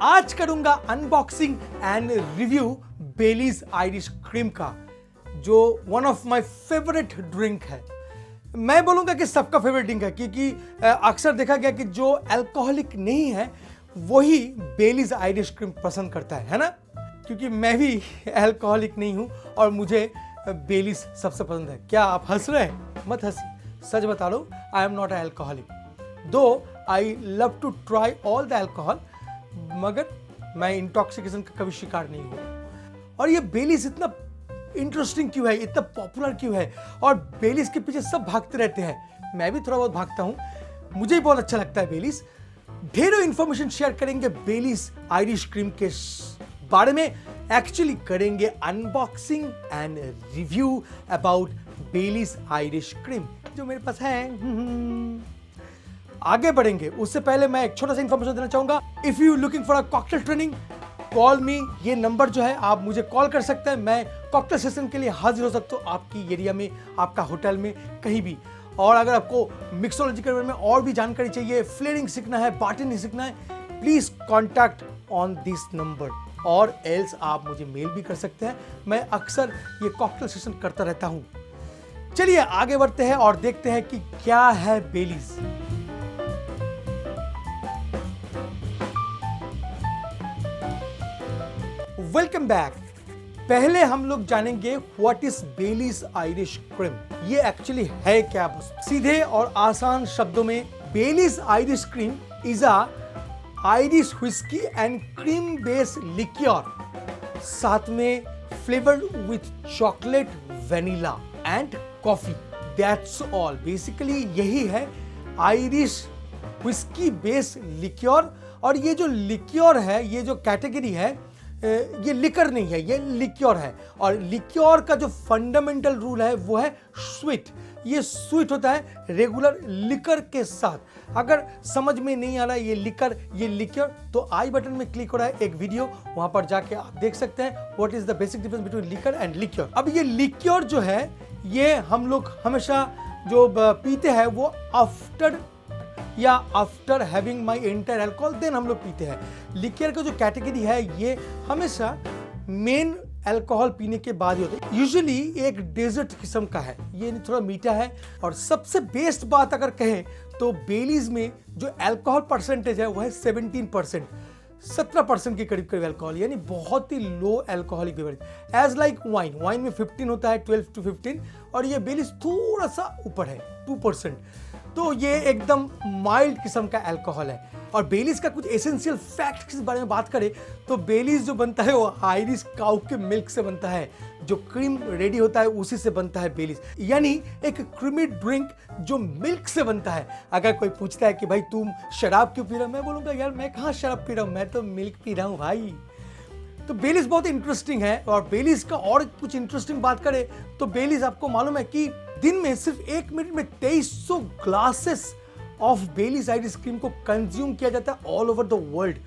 आज करूंगा unboxing and review Baileys Irish cream का, जो one of my favourite drink है। मैं बोलूंगा कि सबका फेवरेट ड्रिंक है, क्योंकि अक्सर देखा गया कि जो अल्कोहलिक नहीं है वही बेलीज आयरिश क्रीम पसंद करता है ना। क्योंकि मैं भी अल्कोहलिक नहीं हूं और मुझे बेलीज सबसे पसंद है। क्या आप हंस रहे हैं? मत हंसी, सच बता लो, I am not a alcoholic, though I love to try all the alcohol, मगर मैं इंटॉक्सिकेशन का कभी शिकार नहीं हुआ। और ये बेलीज इतना इंटरेस्टिंग क्यों है, इतना पॉपुलर क्यों है, और बेलीज के पीछे सब भागते रहते हैं, मैं भी थोड़ा बहुत भागता हूं, मुझे भी बहुत अच्छा लगता है बेलीज। ढेरों इंफॉर्मेशन शेयर करेंगे बेलीज आयरिश क्रीम के बारे में। एक्चुअली करेंगे unboxing and review about Baileys Irish cream जो मेरे पास है। आगे बढ़ेंगे उससे पहले मैं एक छोटा सा इंफॉर्मेशन देना चाहूंगा। If you looking for a cocktail training, call मी। ये नंबर जो है आप मुझे कॉल कर सकते हैं, मैं कॉकटेल सेशन के लिए हाजिर हो सकता हूँ आपकी एरिया में, आपका होटल में, कहीं भी। और अगर आपको मिक्सोलॉजी के बारे में और भी जानकारी चाहिए, फ्लेयरिंग सीखना है, बार्टेनिंग सीखना है, please contact on this number. और एल्स आप मुझे मेल भी कर सकते हैं, मैं अक्सर ये कॉकटेल सेशन करता रहता हूं। चलिए आगे बढ़ते हैं और देखते हैं कि क्या है बेलीज। Welcome back. पहले हम लोग जानेंगे what is Baileys Irish cream. ये एक्चुअली है क्या? बस सीधे और आसान शब्दों में, Baileys Irish cream is a Irish whiskey and cream based liqueur, साथ में flavoured with chocolate, vanilla and coffee. That's all. Basically यही है आयरिश व्हिस्की बेस्ड लिक्योर। और ये जो लिक्योर है, ये जो कैटेगरी है, ये लिकर नहीं है, ये लिक्योर है। और लिक्योर का जो फंडामेंटल रूल है वो है स्वीट। ये स्वीट होता है रेगुलर लिकर के साथ। अगर समझ में नहीं आ रहा है ये लिकर, ये लिक्योर, तो आई बटन में क्लिक हो रहा है एक वीडियो, वहां पर जाके आप देख सकते हैं what is the basic difference between liquor and liqueur. अब ये लिक्योर जो है, ये हम लोग हमेशा जो पीते हैं वो after having my entire alcohol, then हम लोग पीते हैं। लिक्योर का जो कैटेगरी है ये हमेशा मेन अल्कोहल पीने के बाद ही होता है। यूजुअली एक डेजर्ट किस्म का है, ये थोड़ा मीठा है। और सबसे बेस्ट बात अगर कहें तो बेलीज में जो अल्कोहल परसेंटेज है वो है 17%, 17% के करीब करीब अल्कोहल, यानी बहुत ही low alcoholic beverage. As like wine में 15 होता है, 12 to 15, और ये बेलीज थोड़ा सा ऊपर है, 2%। तो ये एकदम माइल्ड किस्म का अल्कोहल है। और बेलीज का कुछ एसेंशियल फैक्ट के बारे में बात करें तो बेलीज जो बनता है वो आयरिश काऊ के मिल्क से बनता है। जो क्रीम रेडी होता है उसी से बनता है बेलीज, यानी एक क्रीमी ड्रिंक जो मिल्क से बनता है। अगर कोई पूछता है कि भाई तुम शराब क्यों पी रहे हो, मैं बोलूंगा यार मैं कहाँ शराब पी रहा हूँ, मैं तो मिल्क पी रहा हूँ भाई। तो बेलीज बहुत इंटरेस्टिंग है। और बेलीज का और कुछ इंटरेस्टिंग बात करें तो बेलीज, आपको मालूम है कि दिन में सिर्फ 1 मिनट में 2300 ग्लासेस ऑफ बेलीज आयरिश क्रीम को कंज्यूम किया जाता है ऑल ओवर द वर्ल्ड।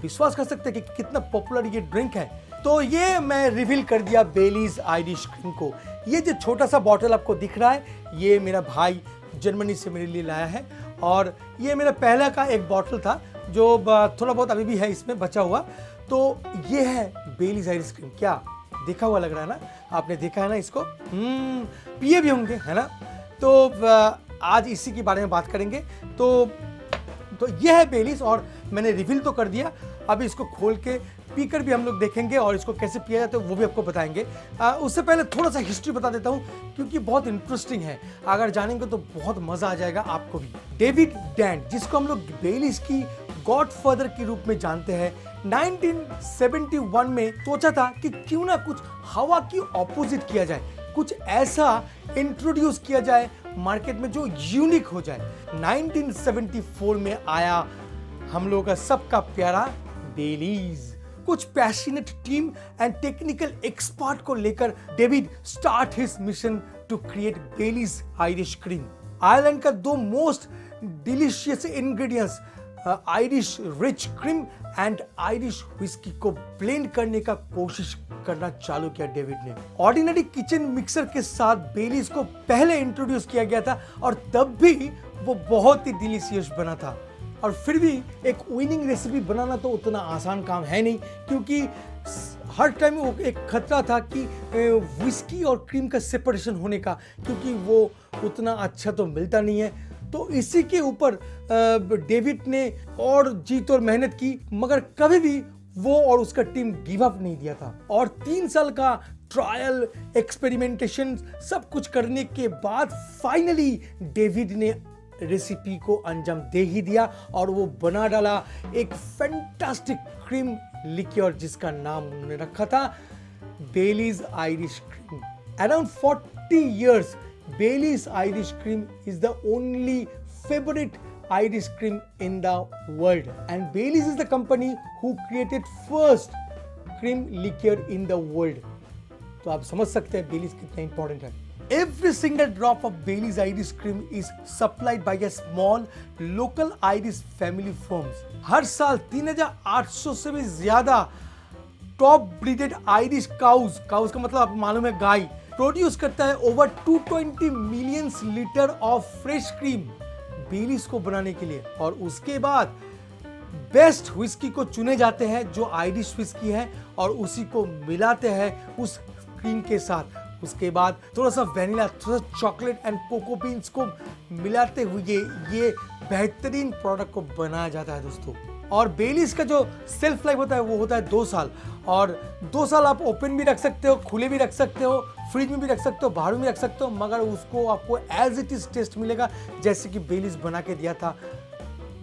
विश्वास कर सकते हैं कि कितना पॉपुलर ये ड्रिंक है। तो ये मैं रिवील कर दिया बेलीज आयरिश क्रीम को। ये जो छोटा सा बॉटल आपको दिख रहा है, ये मेरा भाई जर्मनी से मेरे लिए लाया है। और ये मेरा पहला का एक बॉटल था जो थोड़ा बहुत अभी भी है इसमें बचा हुआ। तो ये है बेलीज आयरिश क्रीम। क्या देखा हुआ लग रहा है ना? आपने देखा है ना इसको? पिए भी होंगे, है ना? तो आज इसी के बारे में बात करेंगे। तो ये है बेलीज, और मैंने रिवील तो कर दिया। अब इसको खोल के पीकर भी हम लोग देखेंगे और इसको कैसे पिया जाता है वो भी आपको बताएंगे। उससे पहले थोड़ा सा हिस्ट्री बता देता हूँ, क्योंकि बहुत इंटरेस्टिंग है। अगर जानेंगे तो बहुत मजा आ जाएगा आपको भी। डेविड डैंट, जिसको हम लोग बेलीज की गॉडफादर के रूप में जानते हैं, 1971 में सोचा था कि क्यों ना कुछ हवा की ऑपोजिट किया जाए, कुछ ऐसा इंट्रोड्यूस किया जाए मार्केट में जो यूनिक हो जाए। 1974 में आया हम लोगों का सबका प्यारा बेलीज। कुछ passionate team and technical expert को लेकर David start his mission to create Baileys Irish cream. Ireland का दो most delicious ingredients, Irish rich cream and Irish whiskey को ब्लेंड करने का कोशिश करना चालू किया डेविड ने। ऑर्डिनरी किचन मिक्सर के साथ बेलीज को पहले इंट्रोड्यूस किया गया था और तब भी वो बहुत ही डिलीशियस बना था। और फिर भी एक विनिंग रेसिपी बनाना तो उतना आसान काम है नहीं, क्योंकि हर टाइम वो एक खतरा था कि विस्की और क्रीम का सेपरेशन होने का, क्योंकि वो उतना अच्छा तो मिलता नहीं है। तो इसी के ऊपर डेविड ने और जीत और मेहनत की, मगर कभी भी वो और उसका टीम गिव अप नहीं दिया था। और 3 साल का ट्रायल, एक्सपेरिमेंटेशन सब कुछ करने के बाद फाइनली डेविड ने रेसिपी को अंजाम दे ही दिया और वो बना डाला एक फैंटास्टिक क्रीम लिक्योर, जिसका नाम उन्होंने रखा था Baileys Irish cream. Around 40 years Bailey's Irish Cream is the only favorite Irish cream in the world, and Bailey's is the company who created first cream liqueur in the world. तो आप समझ सकते हैं Bailey's कितना important है। Every single drop of Bailey's Irish Cream is supplied by a small local Irish family firms. हर साल 3,800 से भी ज्यादा टॉप ब्रीडेड आयरिश काउज का मतलब आपको मालूम है गाय, प्रोड्यूस करता है over 220 million litre of fresh cream Baileys को बनाने के लिए। और उसके बाद बेस्ट व्हिस्की को चुने जाते हैं जो आयरिश व्हिस्की है, और उसी को मिलाते हैं उस क्रीम के साथ। उसके बाद थोड़ा सा वेनिला, थोड़ा सा चॉकलेट एंड कोको बीन्स को मिलाते हुए ये बेहतरीन प्रोडक्ट को बनाया जाता है दोस्तों। और बेलीज का जो सेल्फ लाइफ होता है वो होता है 2 साल, और 2 साल आप ओपन भी रख सकते हो, खुले भी रख सकते हो, फ्रिज में भी रख सकते हो, बाहर में रख सकते हो, मगर उसको आपको एज इट इज टेस्ट मिलेगा जैसे कि बेलीज बना के दिया था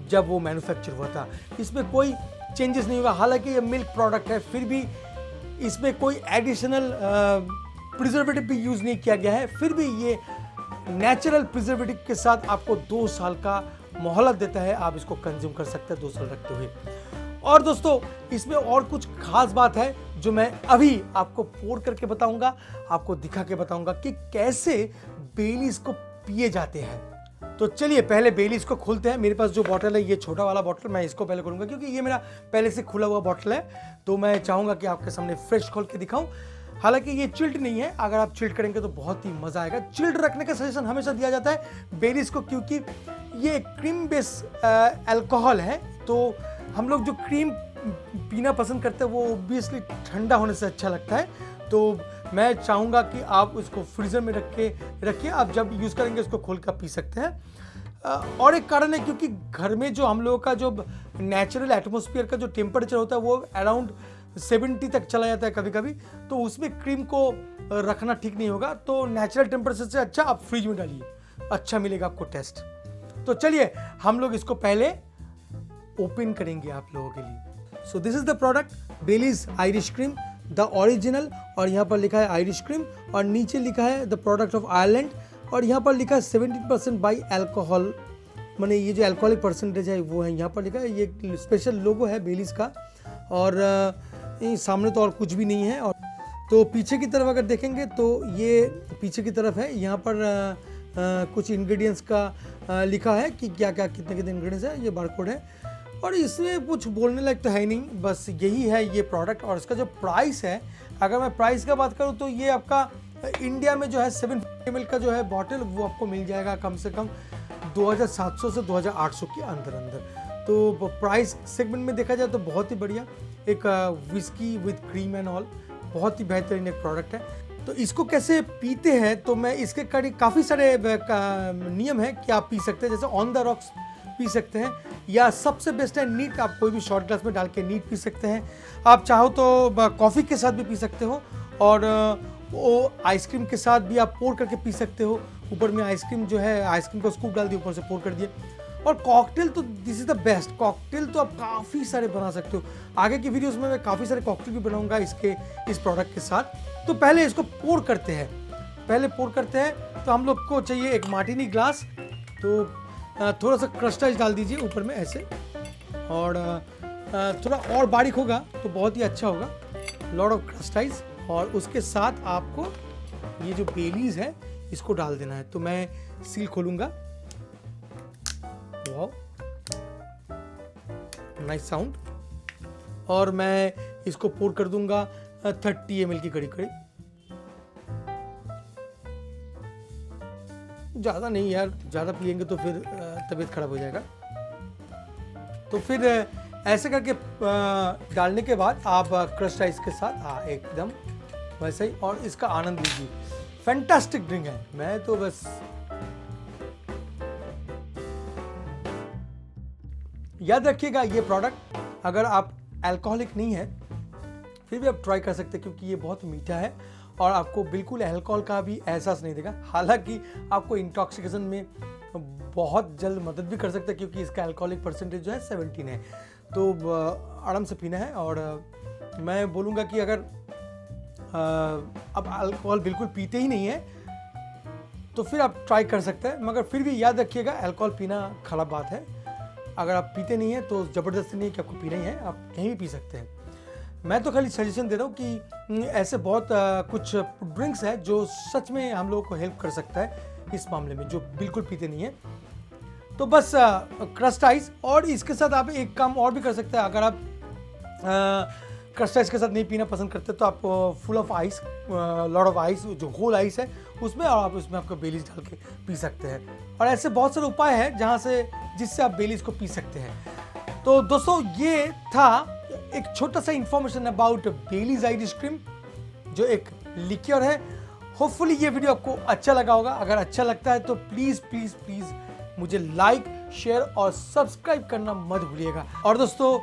जब वो मैन्युफैक्चर हुआ था। इसमें कोई चेंजेस नहीं हुआ। हालांकि ये मिल्क प्रोडक्ट है, फिर भी इसमें कोई एडिशनल प्रिजर्वेटिव भी यूज नहीं किया गया है, फिर भी ये नेचुरल प्रिजर्वेटिव के साथ आपको 2 साल का मोहलत देता है। आप इसको कंज्यूम कर सकते हैं 2 साल रखते हुए। और दोस्तों इसमें और कुछ खास बात है जो मैं अभी आपको पोर करके बताऊंगा, आपको दिखा के बताऊंगा कि कैसे बेलीज को पिए जाते हैं। तो चलिए पहले बेलीज को खोलते हैं। मेरे पास जो बॉटल है ये छोटा वाला बॉटल, मैं इसको पहले खोलूंगा क्योंकि ये मेरा पहले से खुला हुआ बॉटल है, तो मैं चाहूंगा कि आपके सामने फ्रेश खोल के दिखाऊं। हालांकि ये चिल्ड नहीं है, अगर आप चिल्ड करेंगे तो बहुत ही मजा आएगा। चिल्ड रखने का सजेशन हमेशा दिया जाता है बेलीज को, क्योंकि ये क्रीम बेस अल्कोहल है, तो हम लोग जो क्रीम पीना पसंद करते हैं वो ऑब्वियसली ठंडा होने से अच्छा लगता है। तो मैं चाहूँगा कि आप इसको फ्रीजर में रखिए, आप जब यूज़ करेंगे इसको खोल कर पी सकते हैं। और एक कारण है क्योंकि घर में जो हम लोगों का जो नेचुरल एटमॉस्फेयर का जो टेम्परेचर होता है वो अराउंड 70 तक चला जाता है कभी कभी, तो उसमें क्रीम को रखना ठीक नहीं होगा। तो नेचुरल टेम्परेचर से अच्छा आप फ्रिज में डालिए, अच्छा मिलेगा आपको टेस्ट। तो चलिए हम लोग इसको पहले ओपन करेंगे आप लोगों के लिए। So this is the product Baileys Irish cream the original, और यहाँ पर लिखा है आयरिश क्रीम, और नीचे लिखा है द प्रोडक्ट ऑफ आयरलैंड, और यहाँ पर लिखा है 70% बाई अल्कोहल, माने ये जो अल्कोहलिक परसेंटेज है वो है यहाँ पर लिखा है। ये स्पेशल लोगो है बेलीज का, और सामने तो और कुछ भी नहीं है। और तो पीछे की तरफ अगर देखेंगे तो ये पीछे की तरफ है, यहाँ पर कुछ इंग्रेडिएंट्स का लिखा है कि क्या क्या कितने कितने इंग्रेडिएंट्स है, ये बारकोड है। और इसमें कुछ बोलने लायक तो है नहीं, बस यही है ये प्रोडक्ट। और इसका जो प्राइस है, अगर मैं प्राइस का बात करूँ तो ये आपका इंडिया में जो है 750 ml का जो है बॉटल वो आपको मिल जाएगा कम से कम 2700 से 2800 के अंदर। तो प्राइस सेगमेंट में देखा जाए तो बहुत ही बढ़िया, एक whisky with cream and all, बहुत ही बेहतरीन एक प्रोडक्ट है। तो इसको कैसे पीते हैं, तो मैं इसके काफ़ी सारे नियम है कि आप पी सकते हैं। जैसे ऑन द रॉक्स पी सकते हैं, या सबसे बेस्ट है नीट, आप कोई भी शॉर्ट ग्लास में डाल के नीट पी सकते हैं। आप चाहो तो कॉफ़ी के साथ भी पी सकते हो, और वो आइसक्रीम के साथ भी आप पोर करके पी सकते हो। ऊपर में आइसक्रीम जो है, आइसक्रीम का स्कूप डाल दिए, ऊपर से पोर कर दिए। और कॉकटेल तो this is the best, cocktail तो आप काफ़ी सारे बना सकते हो। आगे की वीडियोस में मैं काफ़ी सारे कॉकटेल भी बनाऊंगा इस प्रोडक्ट के साथ। तो पहले इसको पोर करते हैं, तो हम लोग को चाहिए एक मार्टिनी ग्लास। तो थोड़ा सा क्रश्ड आइस डाल दीजिए ऊपर में ऐसे, और थोड़ा और बारीक होगा तो बहुत ही अच्छा होगा, लॉट ऑफ क्रश्ड आइस। और उसके साथ आपको ये जो बेलीज है इसको डाल देना है। तो मैं सील खोलूंगा, वाओ नाइस साउंड, और मैं इसको पोर कर दूंगा 30 ml की कड़ी। ज़्यादा नहीं यार, ज़्यादा पिएंगे तो फिर तबीयत खराब हो जाएगा। तो फिर ऐसे करके डालने के बाद आप क्रश्ड आइस के साथ एकदम वैसे ही, और इसका आनंद लीजिए। फैंटास्टिक ड्रिंक है। मैं तो बस याद रखिएगा, ये प्रोडक्ट अगर आप अल्कोहलिक नहीं है फिर भी आप ट्राई कर सकते हैं, क्योंकि ये बहुत मीठा है और आपको बिल्कुल अल्कोहल का भी एहसास नहीं देगा। हालांकि आपको इंटॉक्सिकेशन में बहुत जल्द मदद भी कर सकता है, क्योंकि इसका अल्कोहलिक परसेंटेज जो है 17 है। तो आराम से पीना है। और मैं बोलूँगा कि अगर अब अल्कोहल बिल्कुल पीते ही नहीं है तो फिर आप ट्राई कर सकते हैं, मगर फिर भी याद रखिएगा अल्कोहल पीना खराब बात है। अगर आप पीते नहीं हैं तो ज़बरदस्ती नहीं कि आपको पीना ही है, आप कहीं भी पी सकते हैं। मैं तो खाली सजेशन दे रहा हूँ कि ऐसे बहुत कुछ ड्रिंक्स है जो सच में हम लोगों को हेल्प कर सकता है इस मामले में, जो बिल्कुल पीते नहीं है। तो बस क्रश्ड आइस, और इसके साथ आप एक काम और भी कर सकते हैं। अगर आप क्रश्ड आइस के साथ नहीं पीना पसंद करते तो आप full of ice, lot of ice, जो होल आइस है उसमें, और आप उसमें आपको बेलीज डाल के पी सकते हैं। और ऐसे बहुत सारे उपाय हैं जिससे आप बेलीज को पी सकते हैं। तो दोस्तों, ये था एक छोटा सा इंफॉर्मेशन अबाउट बेलीज आइरिश क्रीम, जो एक लिक्योर है। होपफुली ये वीडियो आपको अच्छा लगा होगा। अगर अच्छा लगता है तो प्लीज़ प्लीज़ प्लीज़ मुझे लाइक, शेयर और सब्सक्राइब करना मत भूलिएगा। और दोस्तों,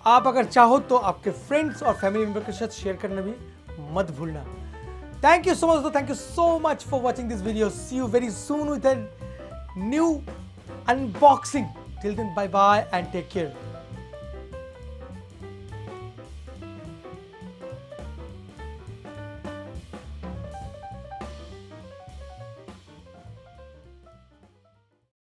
आप अगर चाहो तो आपके फ्रेंड्स और फैमिली मेंबर के साथ शेयर करना भी मत भूलना। Thank you so much, thank you so much for watching this video. See you very soon with a new unboxing. Till then, bye bye and take care.